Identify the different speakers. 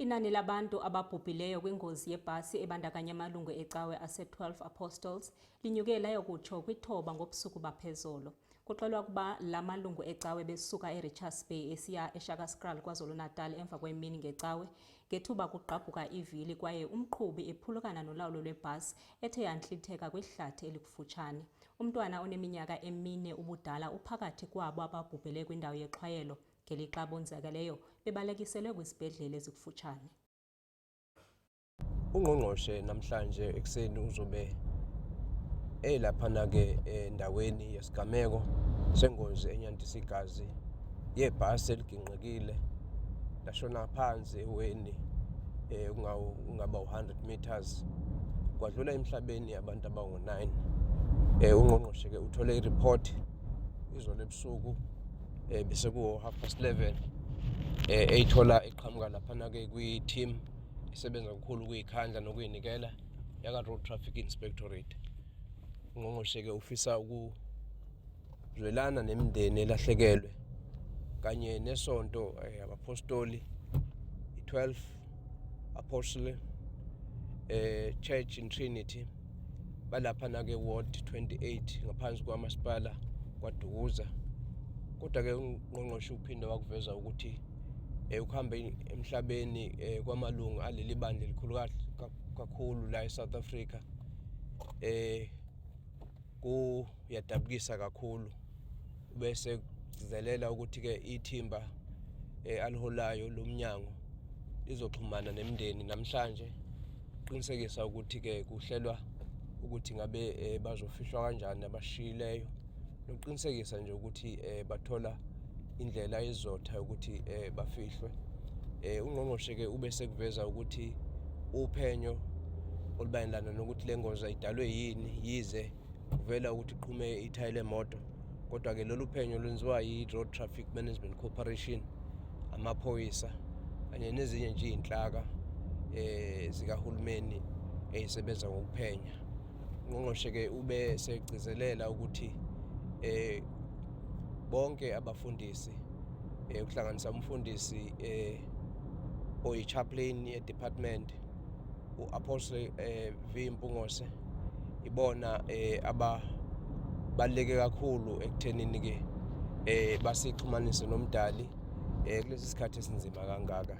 Speaker 1: Inani labantu ababhubhileyo kwingozi yebhasi ebandakanya amalungu ecawe ase-12 Apostles linyuke layokutsho kwithoba ngobusuku baphezolo. Kuxelwa ukuba la malungu ecawe besuka eRichards Bay esiya eShakaskral KwaZulu-Natal emva kwemini ngecawe ngethuba kugqabhuka ivili kwaye umqhubi ephulukana nolawulo lwebhasi ethe yantlitheka kwihlathi elikufutshane. Umntwana oneminyaka emine ubudala uphakathi kwabo ababhubhele kwindawo yexhwayelo ngelixa bonzakeleyo bebalekiselwe kwisibhedlele ezikufutshane.
Speaker 2: Ungqongqoshe namhlanje ekseni uzobe laphana ke endaweni yesigameko sengozi enyandisa igazi yebhasi eliginqikile lashona phansi eweni ungaba 100 meters kwadlula emhlabeni abantu abangu9. Ungqongqoshe ke uthole ireport izolo ebusuku bese ku 11:30 eyithola eqhamuka laphana ke kwi-team isebenza kakhulu kuyikhandla nokuyinikela yaka Road Traffic Inspectorate. Ungqongqoshe ke ufisa ukuzwelana nemindeni elahlekelwe kanye nesonto abapostoli i-12 Apostle Church in Trinity balaphana ke Ward 28 ngaphansi kwamasipala kwaDukuza. Kodwa ke ungqongqoshe uphinde wakuveza ukuthi ukuhambe emhlabeni kwamalungu aleli bandla elikhulu kakhulu la eSouth Africa kuyadabukisa kakhulu, bese kuzelela ukuthi ke ithimba aliholayo lomnyango lizoxhumana nemindeni namhlanje uqinisekisa ukuthi ke kuhlelwa ukuthi ngabe bazofishwa kanjani abashiyileyo nokuqinisekisa nje ukuthi bathola indlela izotha ukuthi bafihlwe. Ungqongqoshe ke ube sekuveza ukuthi uphenyo olubayelana nokuthi lengozi ayidalwe yini yize kuvela ukuthi iqhume ithayile lemoto, kodwa ke lolu phenyo lwenziwa yi-Road Traffic Management Corporation, amaphoyisa kanye nezinye nje izinhlaka zikahulumeni ezisebenza ngokuphenya. Ungqongqoshe ke ube segcizelela ukuthi bonke abafundisi ukuhlanganisa umfundisi oyi-chaplain ye-department u-Apostle V Mpungose ibona ababaluleke kakhulu ekuthenini ke basixhumanise nomdali kulesi sikhathi esinzima kangaka.